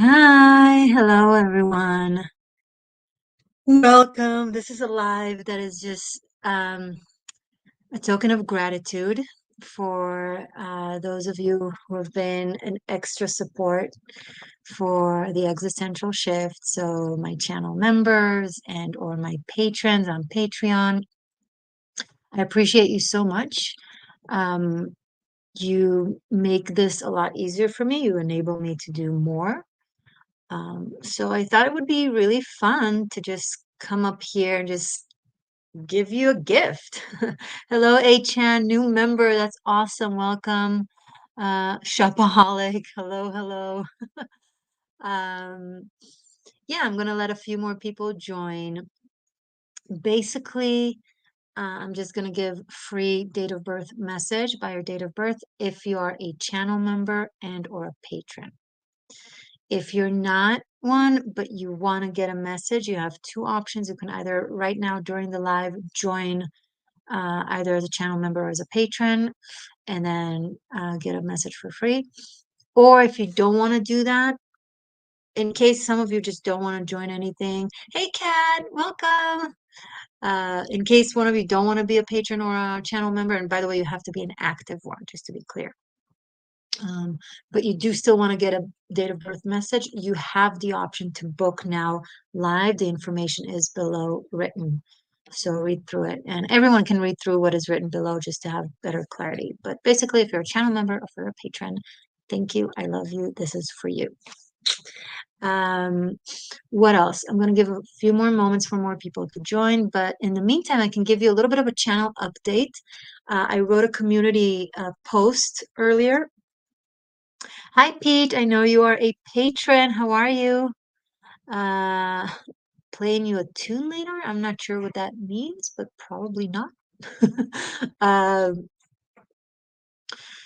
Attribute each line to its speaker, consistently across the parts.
Speaker 1: Hi, hello everyone. Welcome. This is a live that is just a token of gratitude for those of you who have been an extra support for the existential shift. So my channel members and or my patrons on Patreon. I appreciate you so much. Um, you make this a lot easier for me. You enable me to do more. So I thought it would be really fun to just come up here and just give you a gift. Hello, A-chan, new member. That's awesome. Welcome. Shopaholic. Hello, hello. Um, yeah, I'm gonna let a few more people join. Basically, I'm just gonna give free date of birth message by your date of birth if you are a channel member and or a patron. If you're not one, but you want to get a message, you have two options. You can either right now during the live join either as a channel member or as a patron and then get a message for free. Or if you don't want to do that, in case some of you just don't want to join anything, hey Kat, welcome. In case one of you don't want to be a patron or a channel member, and by the way, you have to be an active one, just to be clear. But you do still want to get a date of birth message, you have the option to book now live. The information is below written. So read through it. And everyone can read through what is written below just to have better clarity. But basically, if you're a channel member or if you're a patron, thank you. I love you. This is for you. What else? I'm going to give a few more moments for more people to join. But in the meantime, I can give you a little bit of a channel update. I wrote a community post earlier. Hi, Pete. I know you are a patron. How are you? Uh, Playing you a tune later? I'm not sure what that means, but probably not. Um,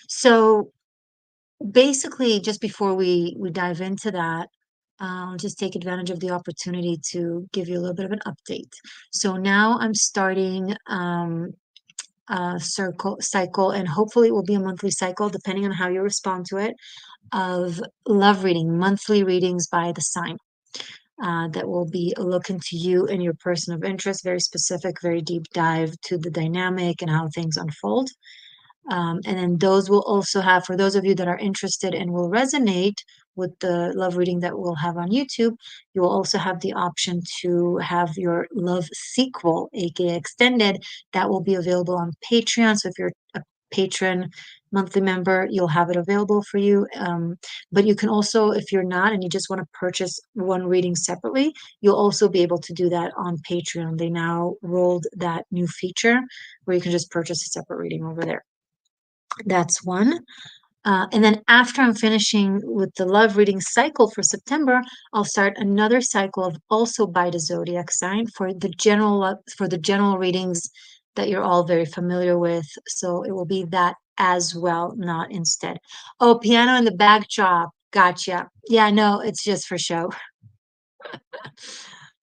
Speaker 1: so basically, just before we dive into that, I'll just take advantage of the opportunity to give you a little bit of an update. So now I'm starting a cycle, and hopefully it will be a monthly cycle, depending on how you respond to it, of love reading, monthly readings by the sign. That will be a look into you and your person of interest, very specific, very deep dive to the dynamic and how things unfold. And then those will also have, for those of you that are interested and will resonate with the love reading that we'll have on YouTube, you will also have the option to have your love sequel, aka extended, that will be available on Patreon. So if you're a patron monthly member, you'll have it available for you. But you can also, if you're not and you just want to purchase one reading separately, you'll also be able to do that on Patreon. They now rolled that new feature where you can just purchase a separate reading over there. That's one. And then after I'm finishing with the love reading cycle for September, I'll start another cycle of also by the zodiac sign for the general readings that you're all very familiar with. So it will be that as well, not instead. Oh, piano in the backdrop. Gotcha. Yeah, no, it's just for show.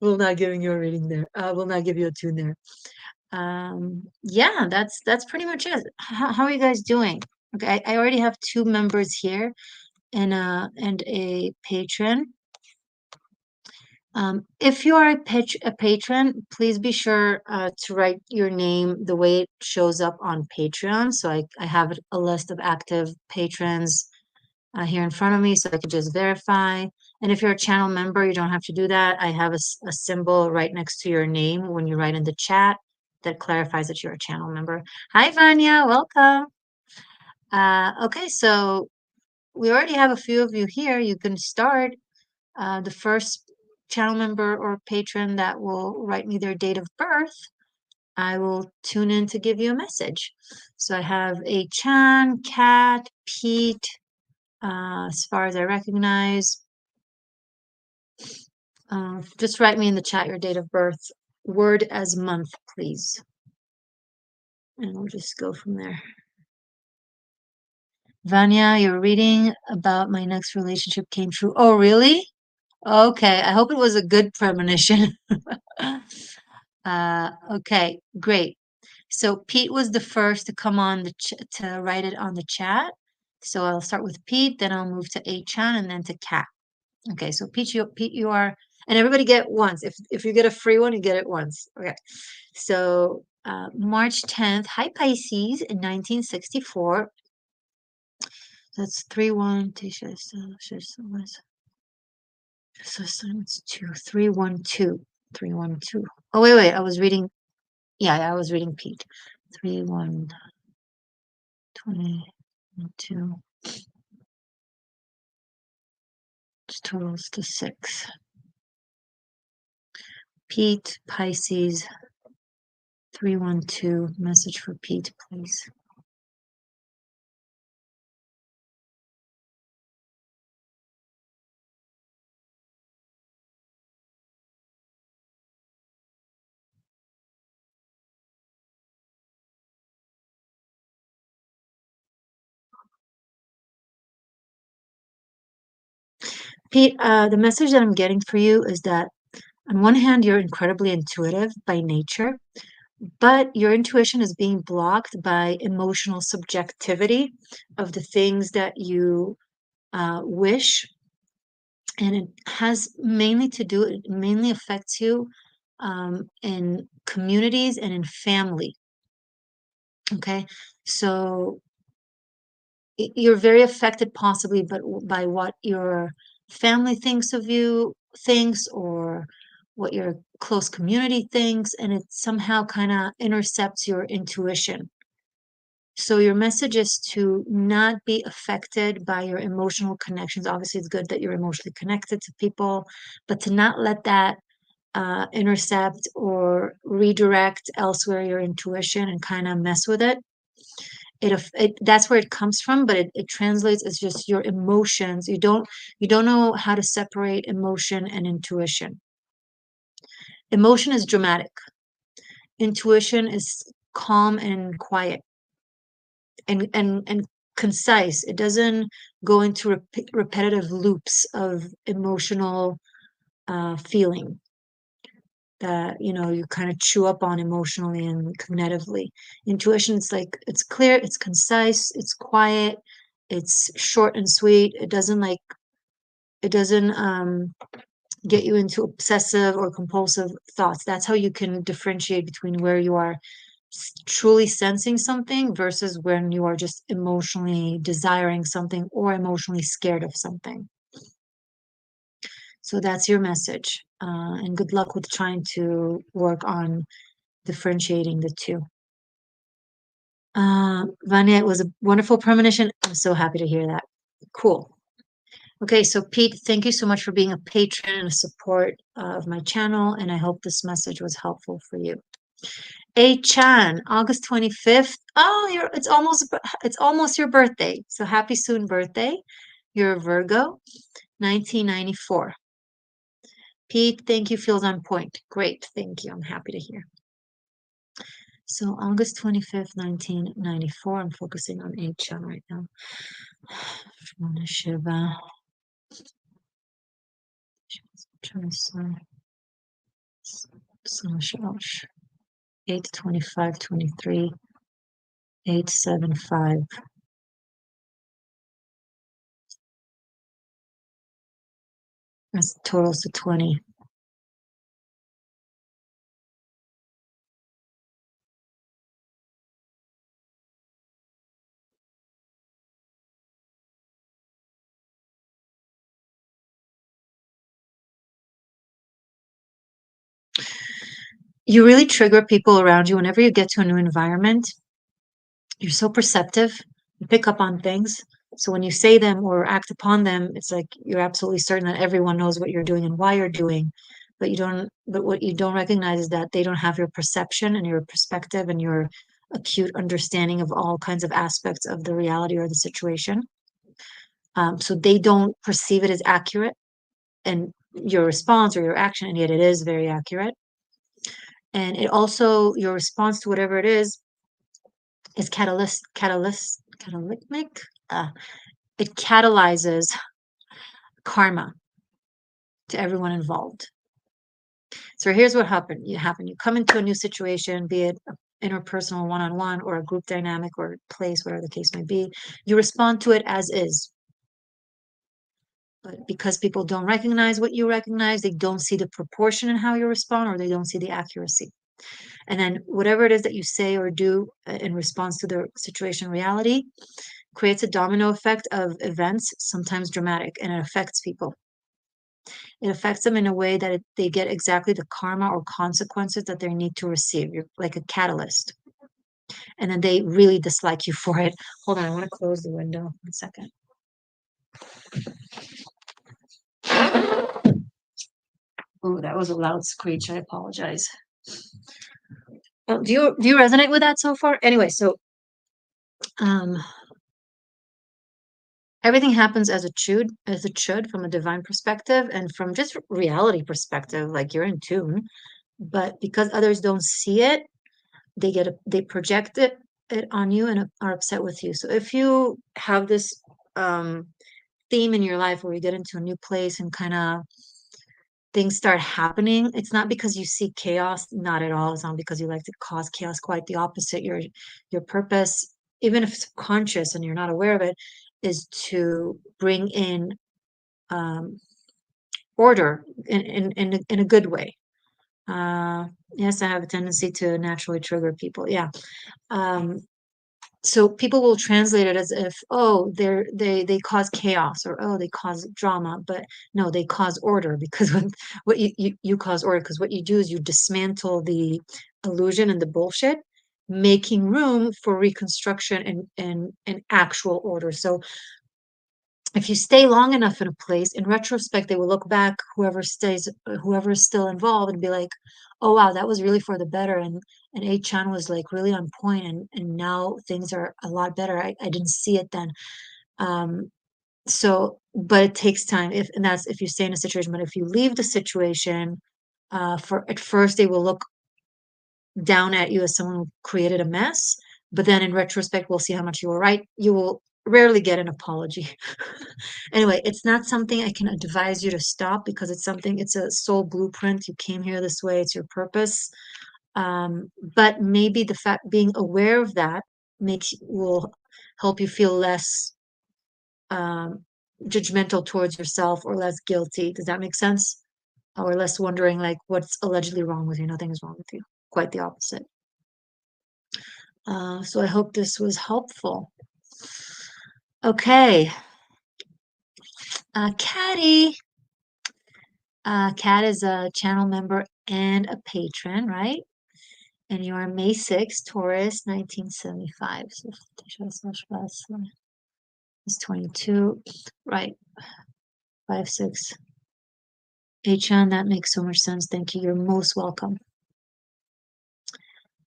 Speaker 1: We're not giving you a reading there. We'll not give you a tune there. Yeah, that's pretty much it. How are you guys doing? Okay, I already have two members here and a patron. If you are a patron, please be sure to write your name the way it shows up on Patreon. So I have a list of active patrons here in front of me, so I could just verify. And if you're a channel member, you don't have to do that. I have a symbol right next to your name when you write in the chat that clarifies that you're a channel member. Hi, Vanya, welcome. Okay, so we already have a few of you here. You can start. The first channel member or patron that will write me their date of birth, I will tune in to give you a message. So I have a Chan, Kat, Pete, as far as I recognize. Just write me in the chat your date of birth, word as month, please. And we'll just go from there. Vanya, your reading about my next relationship came true. Oh, really? Okay, I hope it was a good premonition. Okay, great. So Pete was the first to come on to write it on the chat. So I'll start with Pete, then I'll move to A-chan and then to Kat. Okay, so Pete, you are, and everybody get once. If you get a free one, you get it once. Okay, so March 10th, hi Pisces in 1964. That's 3-1. So it's 2 3 1 2 3 1 2. Oh wait, I was reading. Yeah, I was reading Pete. 3 1 20 2. Totals to 6. Pete Pisces 312. Message for Pete, please. Pete, the message that I'm getting for you is that on one hand, you're incredibly intuitive by nature, but your intuition is being blocked by emotional subjectivity of the things that you wish. And it has mainly to do, it mainly affects you in communities and in family. Okay. So you're very affected possibly but by what your family thinks of you thinks or what your close community thinks, and it somehow kind of intercepts your intuition. So your message is to not be affected by your emotional connections. Obviously it's good that you're emotionally connected to people, but to not let that intercept or redirect elsewhere your intuition and kind of mess with it. It that's where it comes from, but it translates as just your emotions. You don't know how to separate emotion and intuition. Emotion is dramatic. Intuition is calm and quiet and concise. It doesn't go into repetitive loops of emotional feeling that you kind of chew up on emotionally and cognitively. Intuition, it's like it's clear, it's concise, it's quiet, it's short and sweet. It doesn't get you into obsessive or compulsive thoughts. That's how you can differentiate between where you are truly sensing something versus when you are just emotionally desiring something or emotionally scared of something. So that's your message. And good luck with trying to work on differentiating the two. Vanya, it was a wonderful premonition. I'm so happy to hear that. Cool. Okay, so Pete, thank you so much for being a patron and a support of my channel, and I hope this message was helpful for you. A Chan, August 25th. Oh, it's almost your birthday. So happy soon birthday. You're a Virgo, 1994. Pete, thank you. Feels on point. Great. Thank you. I'm happy to hear. So August 25th, 1994. I'm focusing on Chan right now. Shiva. 82523 875. That's totals to 20. You really trigger people around you whenever you get to a new environment. You're so perceptive, you pick up on things. So when you say them or act upon them, it's like you're absolutely certain that everyone knows what you're doing and why you're doing. But what you don't recognize is that they don't have your perception and your perspective and your acute understanding of all kinds of aspects of the reality or the situation. So they don't perceive it as accurate and your response or your action, and yet it is very accurate. And it also, your response to whatever it is catalytic. Uh, it catalyzes karma to everyone involved. So here's what happened. You come into a new situation, be it interpersonal one-on-one or a group dynamic or place, whatever the case may be. You respond to it as is. But because people don't recognize what you recognize, they don't see the proportion in how you respond, or they don't see the accuracy. And then whatever it is that you say or do in response to the situation reality creates a domino effect of events, sometimes dramatic, and it affects people. It affects them in a way that they get exactly the karma or consequences that they need to receive. You're like a catalyst. And then they really dislike you for it. Hold on, I want to close the window. 1 second. Oh, that was a loud screech. I apologize. Oh, do you resonate with that so far? Anyway, so um everything happens as it should from a divine perspective and from just reality perspective, like you're in tune. But because others don't see it, they project it on you and are upset with you. So if you have this um theme in your life where you get into a new place and kind of things start happening, it's not because you seek chaos, not at all. It's not because you like to cause chaos, quite the opposite. Your purpose, even if it's conscious and you're not aware of it, is to bring in um, order in a good way. Yes, I have a tendency to naturally trigger people. Yeah. Um, so people will translate it as if, oh, they cause chaos, or oh, they cause drama, but no, they cause order, because what you cause order, because what you do is you dismantle the illusion and the bullshit, making room for reconstruction and actual order. So if you stay long enough in a place, in retrospect, they will look back, whoever is still involved, and be like, oh wow, that was really for the better. And A-chan was like really on point, and now things are a lot better. I didn't see it then. So, but it takes time, and that's if you stay in a situation. But if you leave the situation, for at first they will look down at you as someone who created a mess. But then in retrospect, we'll see how much you were right. You will rarely get an apology. Anyway, it's not something I can advise you to stop, because it's a soul blueprint. You came here this way, it's your purpose. But maybe the fact being aware of that will help you feel less um, judgmental towards yourself, or less guilty. Does that make sense? Or less wondering like what's allegedly wrong with you. Nothing is wrong with you. Quite the opposite. So I hope this was helpful. Okay. Caddy. Kat is a channel member and a patron, right? And you are May 6th, Taurus, 1975. So it's 22. Right. 5-6. Achan, that makes so much sense. Thank you. You're most welcome.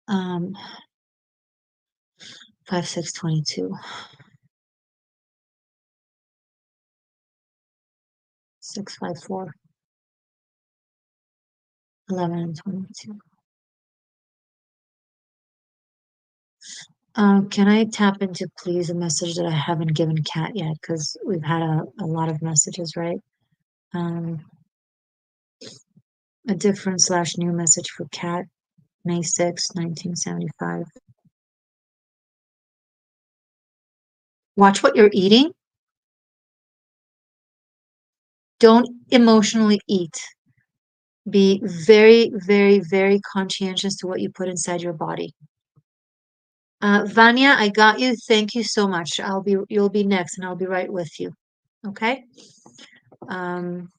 Speaker 1: 5-6-22. 6-5-4. 11 and 22. Can I tap into, please, a message that I haven't given Kat yet? Because we've had a lot of messages, right? A different / new message for Kat, May 6, 1975. Watch what you're eating. Don't emotionally eat. Be very, very, very conscientious to what you put inside your body. Vanya, I got you. Thank you so much. You'll be next, and I'll be right with you. Okay? Um,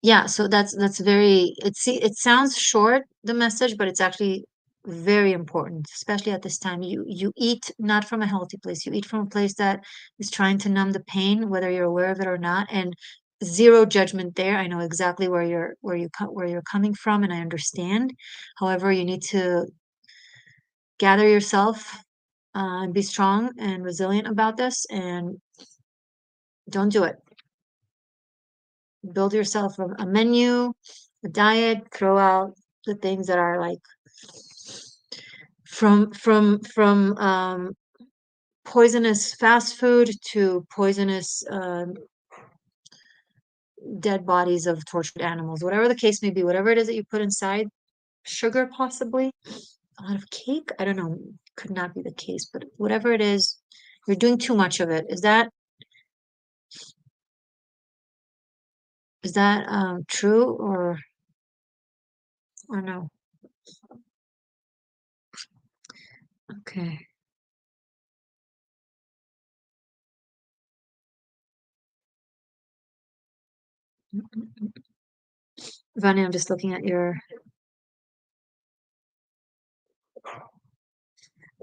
Speaker 1: yeah, so that's very, it sounds short, the message, but it's actually very important, especially at this time. You eat not from a healthy place. You eat from a place that is trying to numb the pain, whether you're aware of it or not. And zero judgment there. I know exactly where you're coming from, and I understand. However, you need to gather yourself, and be strong and resilient about this, and don't do it. Build yourself a menu, a diet, throw out the things that are like from poisonous fast food to poisonous dead bodies of tortured animals, whatever the case may be, whatever it is that you put inside, sugar possibly, a lot of cake, I don't know, could not be the case, but whatever it is, you're doing too much of it. Is that true or no? Okay. Vanya, I'm just looking at your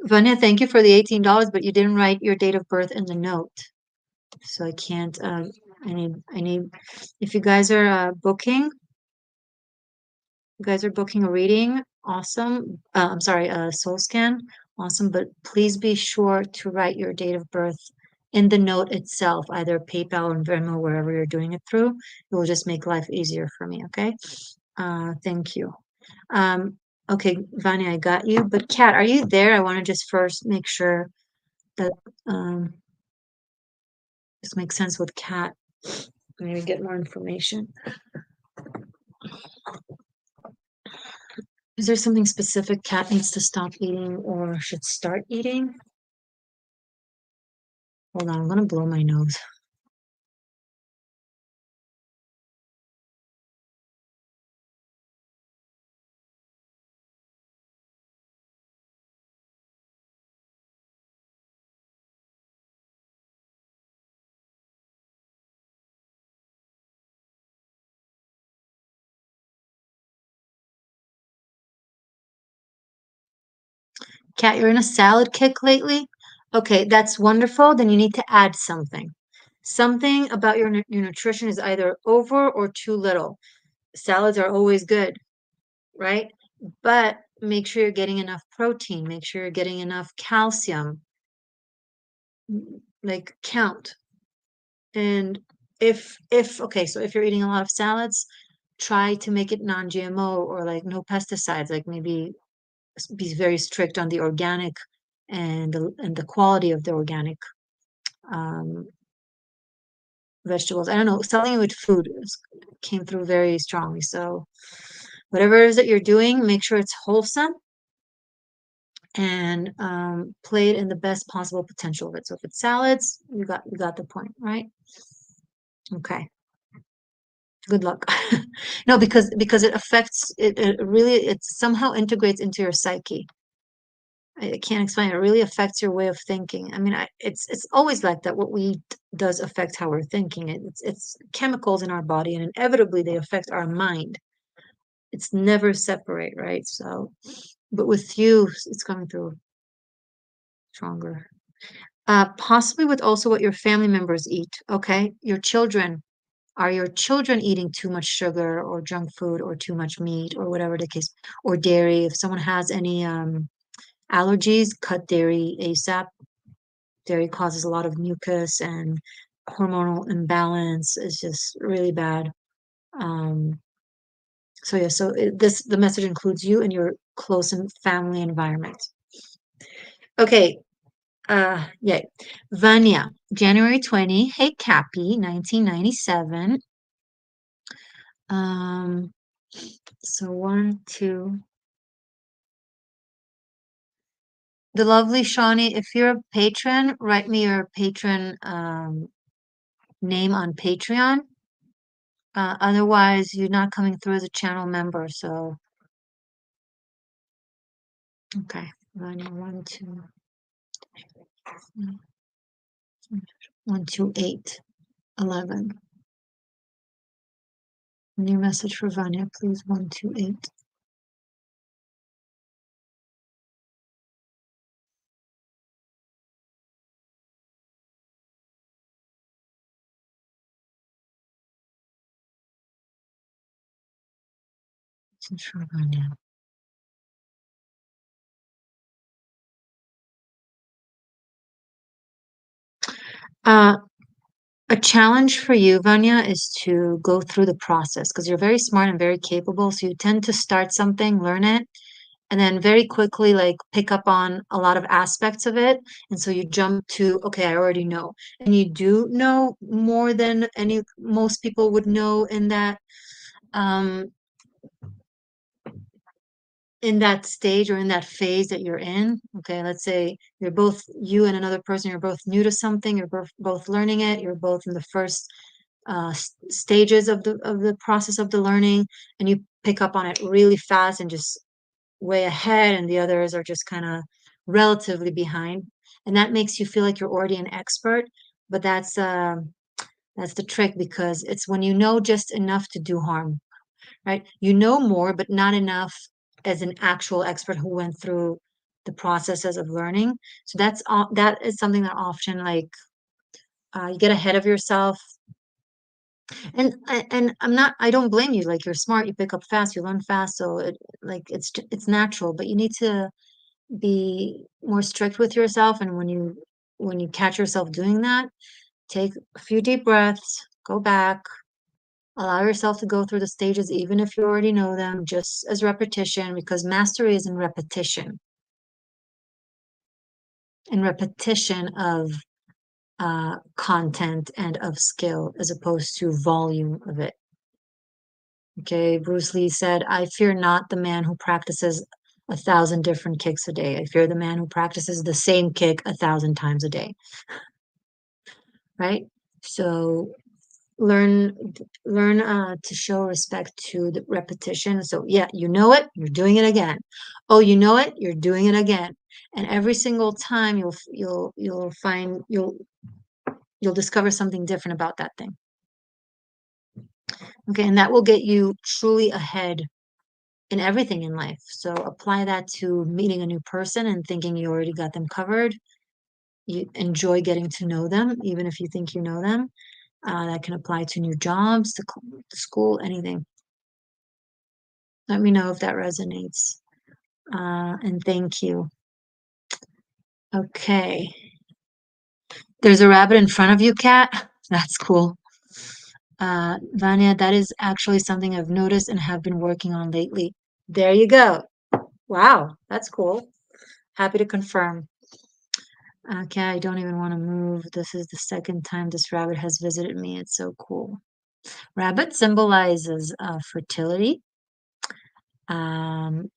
Speaker 1: Vanya, thank you for the $18, but you didn't write your date of birth in the note. So I can't I need if you guys are booking a reading, awesome. I'm sorry, a soul scan, awesome, but please be sure to write your date of birth in the note itself, either PayPal or Venmo, wherever you're doing it through. It will just make life easier for me, okay? Thank you. Um, okay, Vanya, I got you. But Kat, are you there? I want to just first make sure that um this makes sense with Kat. Maybe get more information. Is there something specific Kat needs to stop eating or should start eating? Hold on, I'm gonna blow my nose. Kat, you're in a salad kick lately? Okay, that's wonderful. Then you need to add something. Something about your nutrition is either over or too little. Salads are always good, right? But make sure you're getting enough protein, make sure you're getting enough calcium, like count. And if okay, so if you're eating a lot of salads, try to make it non-GMO or like no pesticides, like maybe be very strict on the organic and the quality of the organic um, vegetables. I don't know, selling with food came through very strongly. So whatever it is that you're doing, make sure it's wholesome and play it in the best possible potential of it. So if it's salads, you got the point, right? Okay. Good luck. No, because it affects it really it somehow integrates into your psyche. I can't explain. It really affects your way of thinking. I mean, it's always like that. What we eat does affect how we're thinking. It's chemicals in our body, and inevitably they affect our mind. It's never separate, right? So, but with you, it's coming through stronger. Possibly with also what your family members eat. Okay, your children. Are your children eating too much sugar or junk food or too much meat or whatever the case, or dairy? If someone has any allergies, cut dairy ASAP. Dairy causes a lot of mucus and hormonal imbalance. It's just really bad. Um, so yeah, so the message includes you and your close and family environment. Okay, yeah. Vanya, January 20. Hey, Cappy, 1997. Um, so one, two. The lovely Shawnee, if you're a patron, write me your patron name on Patreon. Otherwise, you're not coming through as a channel member. So, okay. One, two, 128, 11. New message for Vanya, please. 128. Message for Vanya. Uh, a challenge for you, Vanya, is to go through the process because you're very smart and very capable. So you tend to start something, learn it, and then very quickly like pick up on a lot of aspects of it. And so you jump to, okay, I already know. And you do know more than any most people would know um in that stage or in that phase that you're in, okay, let's say you're both, you and another person, you're both new to something, you're both learning it, you're both in the first stages of the process of the learning, and you pick up on it really fast and just way ahead, and the others are just kind of relatively behind, and that makes you feel like you're already an expert. But that's the trick, because it's when you know just enough to do harm, right? You know more, but not enough as an actual expert who went through the processes of learning. So that is something that often, like, you get ahead of yourself. And I don't blame you. Like, you're smart, you pick up fast, you learn fast, so it's natural. But you need to be more strict with yourself. And when you catch yourself doing that, take a few deep breaths, go back, allow yourself to go through the stages, even if you already know them, just as repetition, because mastery is in repetition of content and of skill, as opposed to volume of it. Okay, Bruce Lee said, I fear not the man who practices 1,000 different kicks a day. I fear the man who practices the same kick 1,000 times a day, right? So learn to show respect to the repetition. So yeah, you know it, you're doing it again. Oh, you know it, you're doing it again. And every single time you'll discover something different about that thing. Okay, and that will get you truly ahead in everything in life. So apply that to meeting a new person and thinking you already got them covered. You enjoy getting to know them, even if you think you know them. That can apply to new jobs, to school, anything. Let me know if that resonates. And thank you. Okay. There's a rabbit in front of you, Kat. That's cool. Vanya, that is actually something I've noticed and have been working on lately. There you go. Wow, that's cool. Happy to confirm. Okay, I don't even want to move. This is the second time this rabbit has visited me. It's so cool. Rabbit symbolizes fertility, and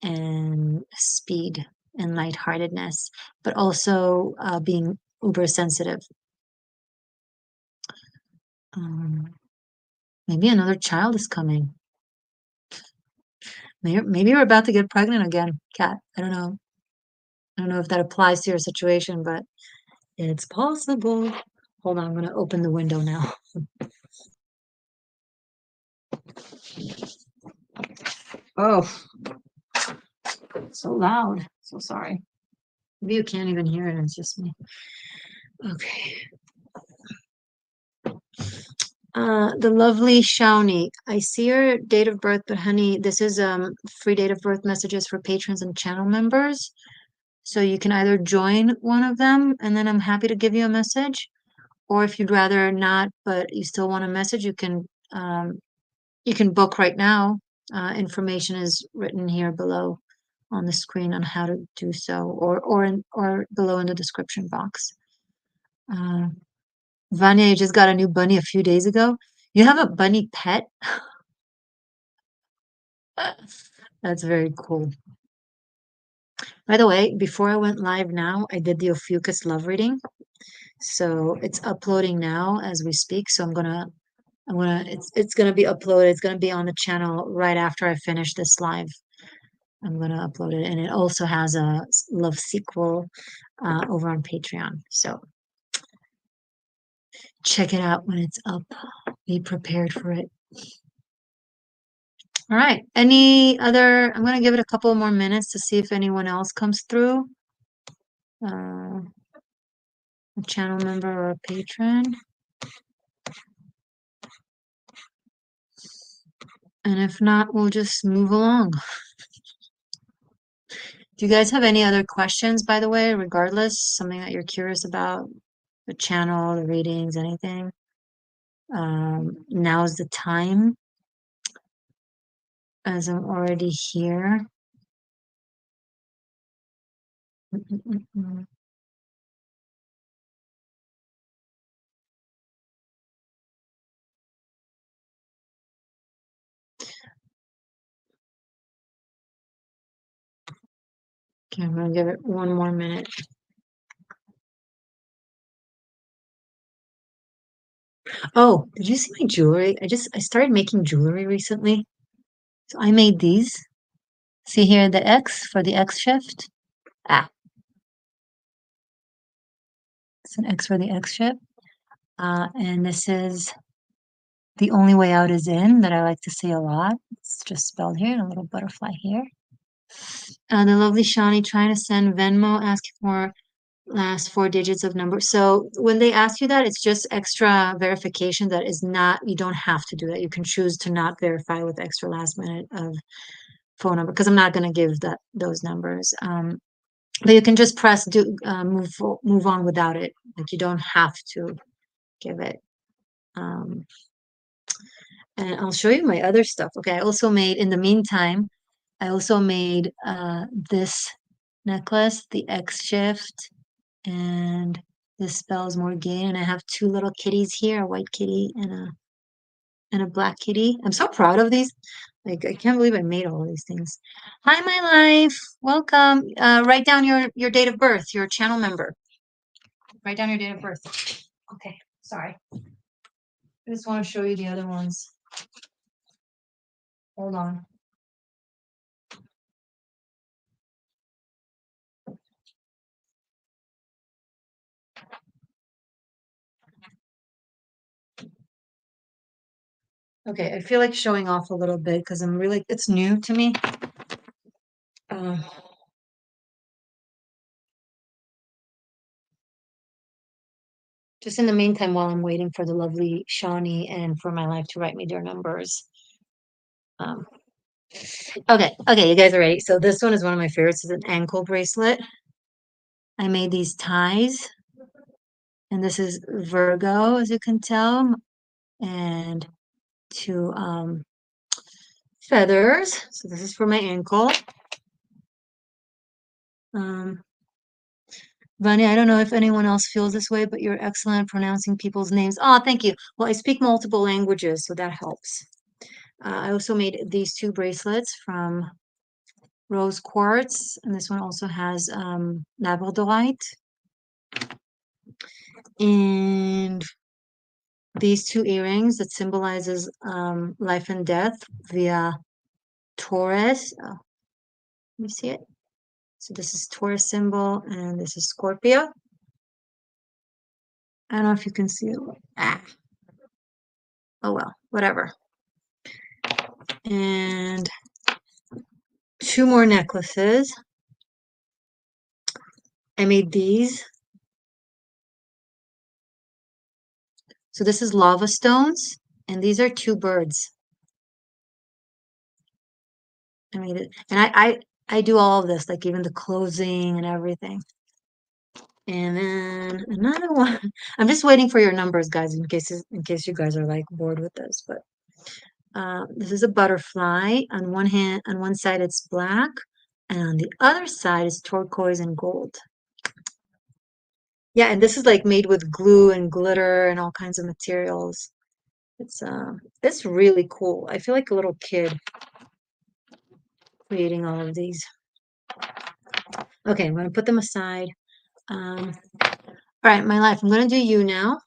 Speaker 1: speed and lightheartedness, but also being uber sensitive. Um, Maybe another child is coming. Maybe you're about to get pregnant again, Kat. I don't know. I don't know if that applies to your situation, but it's possible. Hold on, I'm going to open the window now. Oh, so loud. So sorry. Maybe you can't even hear it. It's just me. Okay. The lovely Shawnee. I see your date of birth, but honey, this is free date of birth messages for patrons and channel members. So you can either join one of them, and then I'm happy to give you a message. Or if you'd rather not, but you still want a message, you can book right now. Information is written here below on the screen on how to do so, or below in the description box. Uh, Vanya, you just got a new bunny a few days ago. You have a bunny pet? That's very cool. By the way, before I went live now, I did the Ophiuchus love reading. So it's uploading now as we speak. So it's gonna be uploaded. It's gonna be on the channel right after I finish this live. I'm gonna upload it, and it also has a love sequel over on Patreon. So check it out when it's up. Be prepared for it. All right. Any other? I'm gonna give it a couple more minutes to see if anyone else comes through. A channel member or a patron. And if not, we'll just move along. Do you guys have any other questions, by the way, regardless, something that you're curious about, the channel, the readings, anything? Now's the time, as I'm already here. Okay, I'm gonna give it one more minute. Oh, did you see my jewelry? I started making jewelry recently. So I made these. See here the X for the X shift? Ah, it's an X for the X shift. And this is the only way out is in that I like to say a lot. It's just spelled here and a little butterfly here. The lovely Shawnee trying to send Venmo asking for last four digits of number. So when they ask you that, it's just extra verification that is not, you don't have to do that. You can choose to not verify with extra last minute of phone number because I'm not going to give those numbers. But you can just press move on without it. Like you don't have to give it. Um, and I'll show you my other stuff. Okay, I also made in the meantime, I also made this necklace, the X shift, and this spells Morgane. And I have two little kitties here, a white kitty and a black kitty. I'm so proud of these. Like I can't believe I made all of these things. Hi, my life. Welcome. Write down your date of birth. You're a channel member. Write down your date of birth. Okay, sorry. I just want to show you the other ones. Hold on. Okay, I feel like showing off a little bit because I'm really, it's new to me. Uh, just in the meantime, while I'm waiting for the lovely Shawnee and for my life to write me their numbers. Um, okay, you guys are ready. So this one is one of my favorites. It's an ankle bracelet. I made these ties, and this is Virgo, as you can tell, and two feathers. So this is for my ankle. Um, Vanya, I don't know if anyone else feels this way, but you're excellent at pronouncing people's names. Oh, thank you. Well, I speak multiple languages, so that helps. I also made these two bracelets from rose quartz, and this one also has labradorite. And these two earrings that symbolizes life and death via Taurus. Let me see it. So this is Taurus symbol, and this is Scorpio. I don't know if you can see it. Ah, oh well, whatever. And two more necklaces. I made these. So this is lava stones, and these are two birds. I made it, and I do all of this, like even the closing and everything. And then another one. I'm just waiting for your numbers, guys, in case you guys are like bored with this. But this is a butterfly. On one hand, on one side it's black, and on the other side is turquoise and gold. Yeah, and this is like made with glue and glitter and all kinds of materials. It's really cool. I feel like a little kid creating all of these. Okay, I'm gonna put them aside. All right, my life. I'm gonna do you now.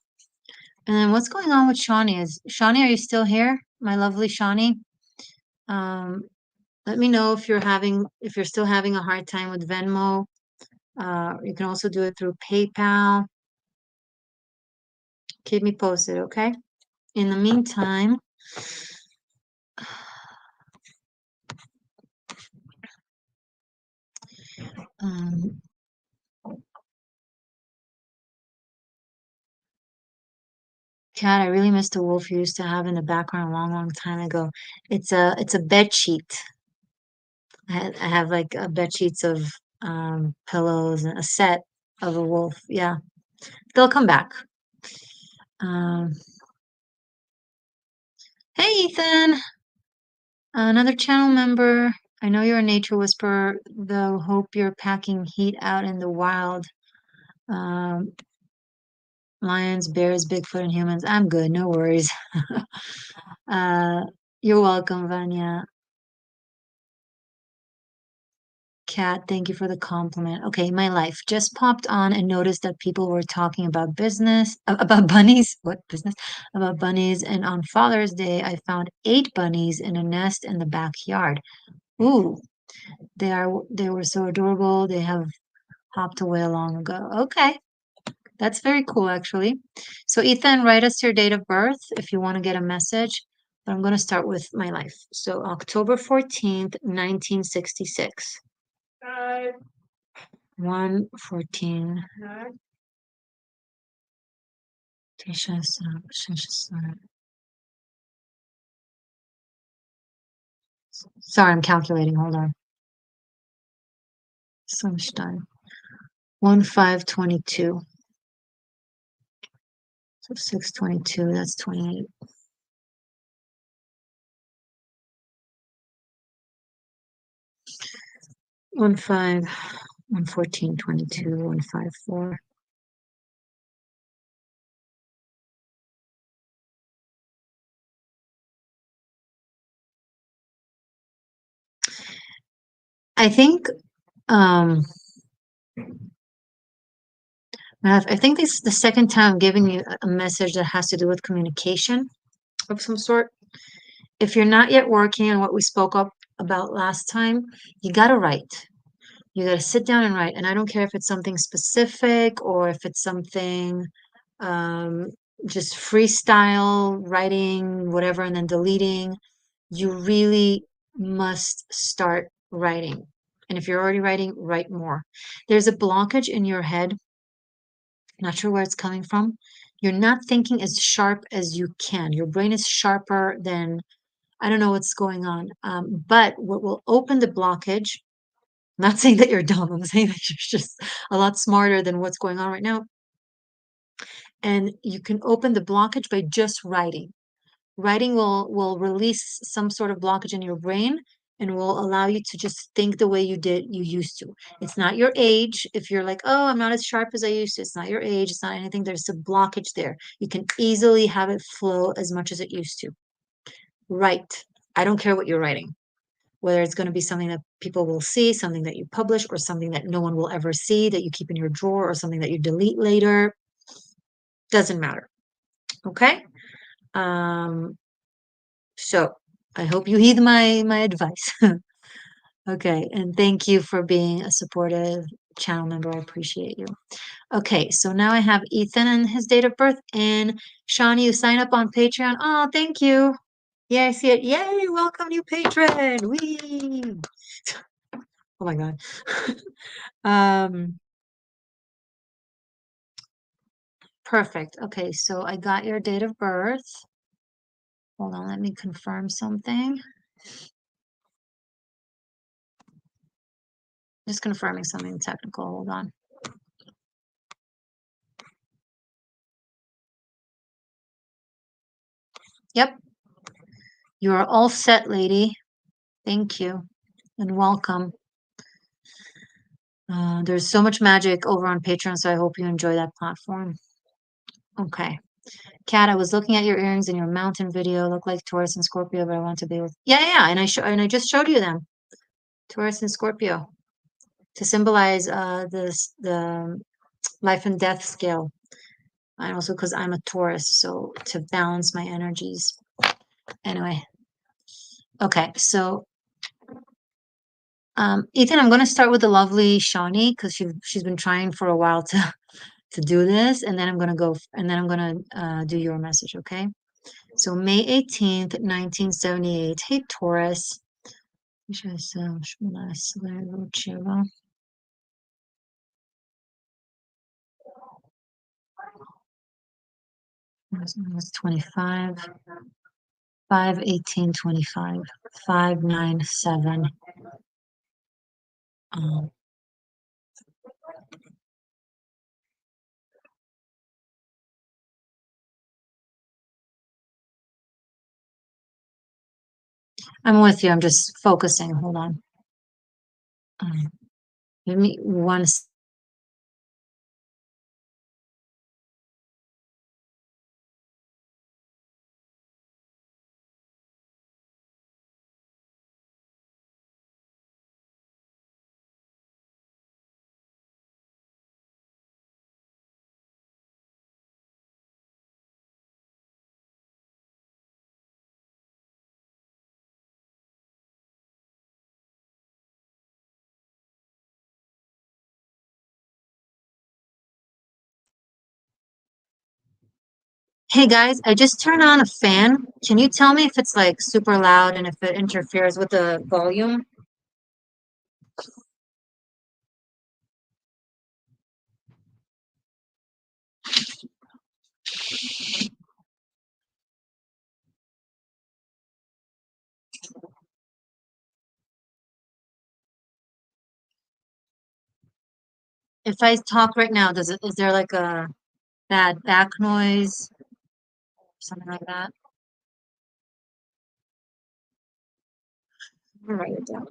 Speaker 1: And then what's going on with Shawnee? Shawnee, are you still here? My lovely Shawnee. Um, Let me know if you're still having a hard time with Venmo. You can also do it through PayPal. Keep me posted, okay? In the meantime, um, Kat, I really missed the wolf you used to have in the background a long, long time ago. It's a bed sheet. I have like a bed sheets of pillows and a set of a wolf. Yeah, they'll come back. Um, hey Ethan, another channel member. I know you're a nature whisperer, though. Hope you're packing heat out in the wild. Um, Lions, bears, Bigfoot, and humans. I'm good, no worries. You're welcome, Vanya. Kat, thank you for the compliment. Okay, my life just popped on and noticed that people were talking about business, about bunnies. What business? About bunnies. And on Father's Day, I found 8 bunnies in a nest in the backyard. Ooh, they were so adorable. They have hopped away long ago. Okay, that's very cool, actually. So, Ethan, write us your date of birth if you want to get a message. But I'm going to start with my life. So, October 14th, 1966. 1:14. Sorry, I'm calculating. Hold on. Sunstein. 1:5:22. So 6:22. That's 28. 1:5. 1:14:22. 1:54. I think um I think this is the second time I'm giving you a message that has to do with communication of some sort. If you're not yet working on what we spoke up about last time, you gotta write. You got to sit down and write. And I don't care if it's something specific or if it's something um, just freestyle, writing, whatever, and then deleting. You really must start writing. And if you're already writing, write more. There's a blockage in your head, not sure where it's coming from. You're not thinking as sharp as you can. Your brain is sharper than, I don't know what's going on. But what will open the blockage, I'm not saying that you're dumb. I'm saying that you're just a lot smarter than what's going on right now. And you can open the blockage by just writing. Writing will release some sort of blockage in your brain and will allow you to just think the way you used to. It's not your age. If you're like, oh, I'm not as sharp as I used to, it's not your age, it's not anything. There's a blockage there. You can easily have it flow as much as it used to. Write. I don't care what you're writing, whether it's going to be something that people will see, something that you publish, or something that no one will ever see that you keep in your drawer, or something that you delete later. Doesn't matter. Okay. Um, so I hope you heed my advice. Okay, and thank you for being a supportive channel member. I appreciate you. Okay, so now I have Ethan and his date of birth, and Shawnee, you sign up on Patreon. Oh, thank you. Yeah, I see it. Yay, welcome new patron. Wee. Oh my God. Um, Perfect. Okay, so I got your date of birth. Hold on, let me confirm something. Just confirming something technical. Hold on. Yep, you are all set, lady. Thank you and welcome. There's so much magic over on Patreon, so I hope you enjoy that platform. Okay. Kat, I was looking at your earrings in your mountain video. Look like Taurus and Scorpio, but I want to be with. Yeah, yeah, and I just showed you them. Taurus and Scorpio to symbolize the life and death scale. And also because I'm a Taurus, so to balance my energies. Anyway, okay, so Ethan, I'm going to start with the lovely Shawnee because she's been trying for a while to to do this, and then I'm going to go, and then I'm going to do your message, okay? So May 18th, 1978. Hey, Taurus. It's 25, 5/18/25, 5/9/7. Um, I'm with you. I'm just focusing. Hold on. Um, Give me one. Hey guys, I just turned on a fan. Can you tell me if it's like super loud and if it interferes with the volume? If I talk right now, is there like a bad back noise, something like that? I'll write it down.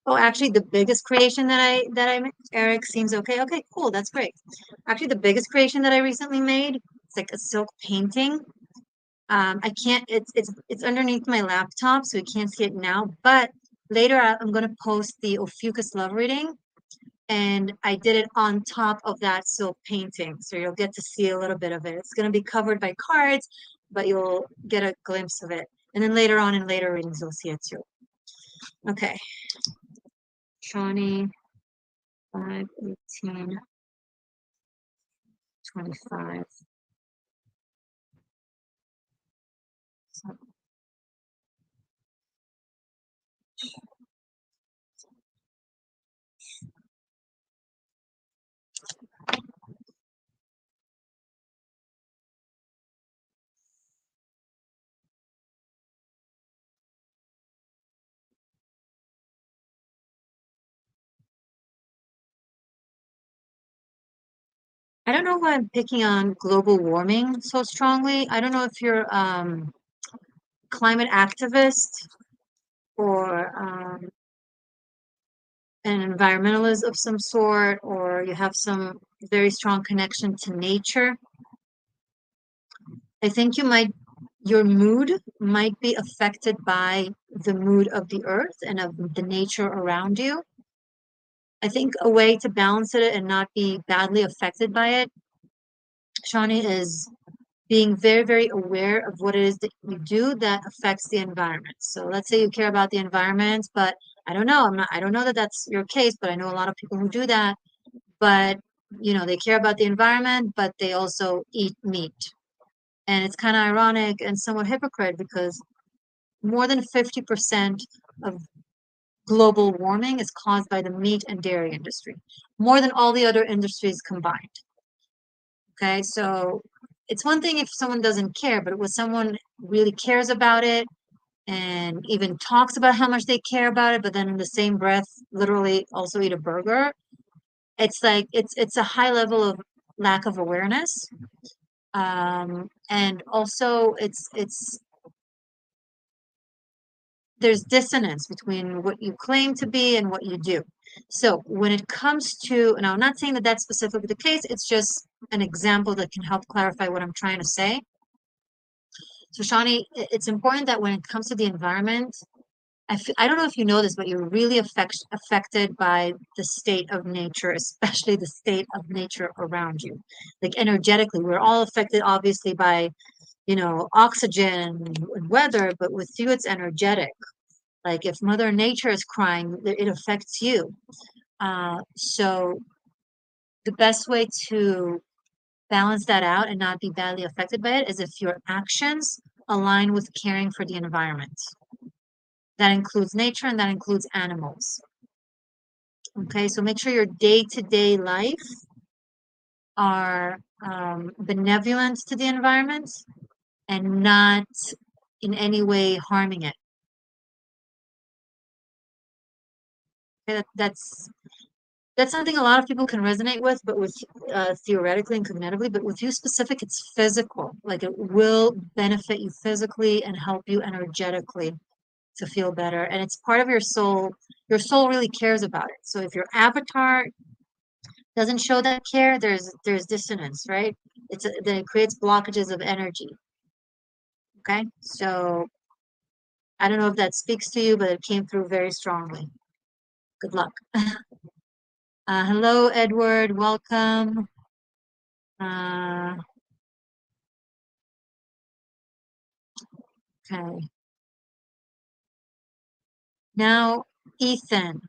Speaker 1: Oh, actually, the biggest creation that I made, Eric seems okay. Okay, cool. That's great. Actually, the biggest creation that I recently made, it's like a silk painting. I can't. It's underneath my laptop, so you can't see it now. But later, I'm gonna post the Ophiuchus love reading, and I did it on top of that silk painting, so you'll get to see a little bit of it. It's gonna be covered by cards, but you'll get a glimpse of it. And then later on in later readings, you'll see it too. Okay, Shawnee, 5, 18, 25. So I don't know why I'm picking on global warming so strongly. I don't know if you're climate activist or an environmentalist of some sort, or you have some very strong connection to nature. I think your mood might be affected by the mood of the earth and of the nature around you. I think a way to balance it and not be badly affected by it, Shawnee, is being very, very aware of what it is that you do that affects the environment. So let's say you care about the environment, but I don't know that that's your case, but I know a lot of people who do that, but they care about the environment, but they also eat meat. And it's kind of ironic and somewhat hypocrite because more than 50% of global warming is caused by the meat and dairy industry, more than all the other industries combined. Okay, so it's one thing if someone doesn't care, but when someone really cares about it and even talks about how much they care about it, but then in the same breath, literally also eat a burger, it's like it's a high level of lack of awareness. And also it's there's dissonance between what you claim to be and what you do. So when it comes to, and I'm not saying that that's specifically the case, it's just an example that can help clarify what I'm trying to say. So Shawnee, it's important that when it comes to the environment, I don't know if you know this, but you're really affected by the state of nature, especially the state of nature around you. Like energetically, we're all affected obviously by, oxygen and weather, but with you, it's energetic. Like if Mother Nature is crying, it affects you. So the best way to balance that out and not be badly affected by it is if your actions align with caring for the environment. That includes nature and that includes animals. Okay, so make sure your day-to-day life are benevolent to the environment and not in any way harming it. Okay, that's something a lot of people can resonate with, but with theoretically and cognitively, but with you specific, it's physical. Like it will benefit you physically and help you energetically to feel better. And it's part of your soul. Your soul really cares about it. So if your avatar doesn't show that care, there's dissonance, right? Then it creates blockages of energy. Okay, so I don't know if that speaks to you, but it came through very strongly. Good luck. Hello, Edward. Welcome. Uh, okay. Now, Ethan,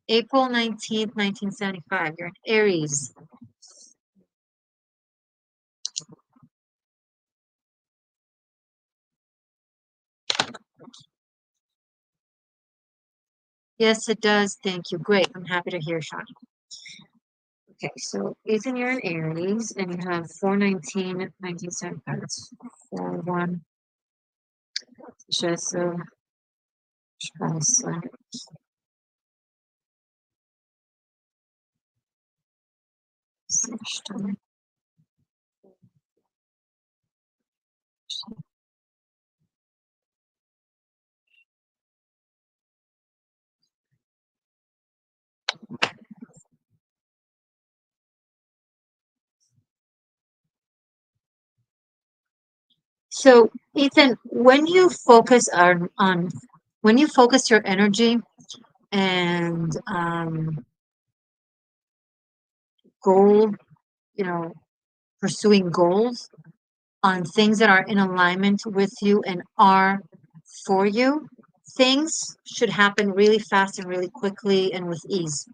Speaker 1: April 19th, 1975. You're in Aries. Yes, it does. Thank you. Great. I'm happy to hear, Sean. Okay, so Ethan, you're in Aries, and you have 419, 1975. That's 4-1. Just trust. So, Ethan, when you focus your energy and goal, you know, pursuing goals on things that are in alignment with you and are for you, things should happen really fast and really quickly and with ease,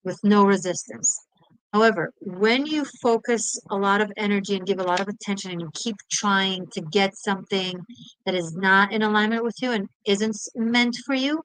Speaker 1: with no resistance. However, when you focus a lot of energy and give a lot of attention and you keep trying to get something that is not in alignment with you and isn't meant for you,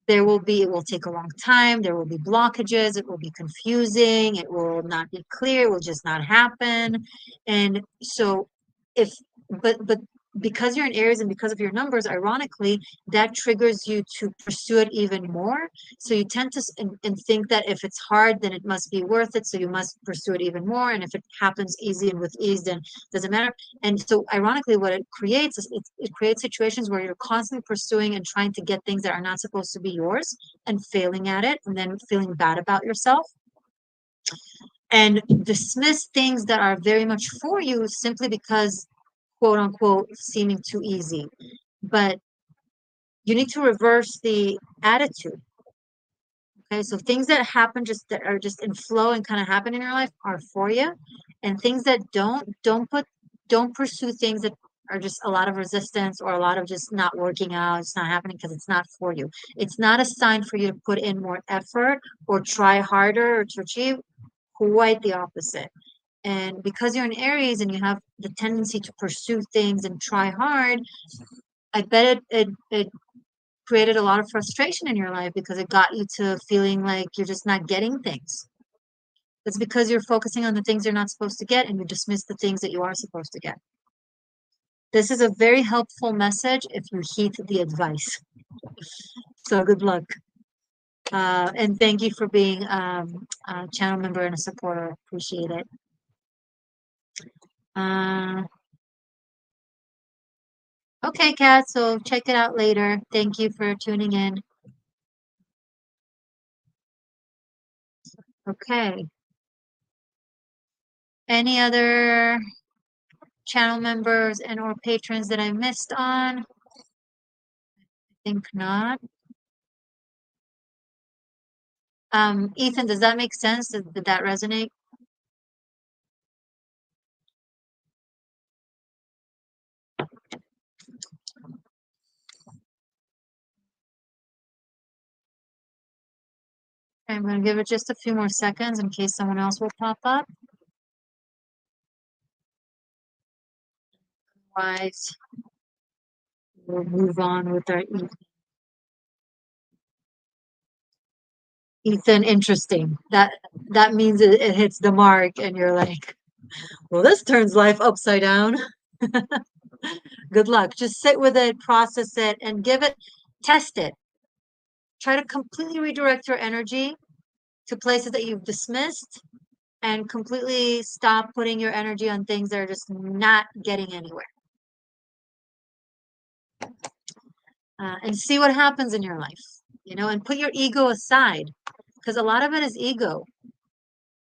Speaker 1: it will take a long time, there will be blockages, it will be confusing, it will not be clear, it will just not happen. And so if but because you're in Aries and because of your numbers, ironically, that triggers you to pursue it even more. So you tend to and think that if it's hard, then it must be worth it. So you must pursue it even more. And if it happens easy and with ease, then it doesn't matter. And so ironically, what it creates is it creates situations where you're constantly pursuing and trying to get things that are not supposed to be yours and failing at it and then feeling bad about yourself and dismiss things that are very much for you simply because quote unquote seeming too easy. But you need to reverse the attitude. Okay, so things that happen just that are just in flow and kind of happen in your life are for you, and things that don't pursue things that are just a lot of resistance or a lot of just not working out. It's not happening because it's not for you. It's not a sign for you to put in more effort or try harder or to achieve. Quite the opposite. And because you're in Aries and you have the tendency to pursue things and try hard, I bet it created a lot of frustration in your life because it got you to feeling like you're just not getting things. It's because you're focusing on the things you're not supposed to get and you dismiss the things that you are supposed to get. This is a very helpful message if you heed the advice. So good luck. And thank you for being a channel member and a supporter. Appreciate it. Uh, okay, Kat, so check it out later. Thank you for tuning in. Okay. Any other channel members and or patrons that I missed on? I think not. Ethan, does that make sense? Did that resonate? Okay, I'm going to give it just a few more seconds in case someone else will pop up. Otherwise, we'll move on with our Ethan. Interesting. That means it hits the mark, and you're like, well, this turns life upside down. Good luck. Just sit with it, process it, and test it. Try to completely redirect your energy to places that you've dismissed and completely stop putting your energy on things that are just not getting anywhere. And see what happens in your life, and put your ego aside because a lot of it is ego.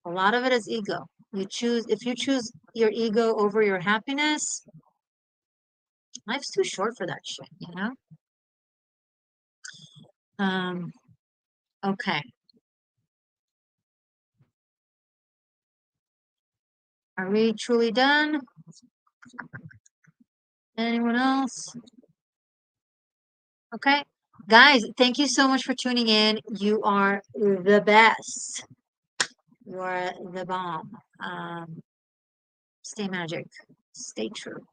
Speaker 1: A lot of it is ego. If you choose your ego over your happiness, life's too short for that shit. Um, okay. Are we truly done? Anyone else? Okay. Guys, thank you so much for tuning in. You are the best. You are the bomb. Stay magic. Stay true.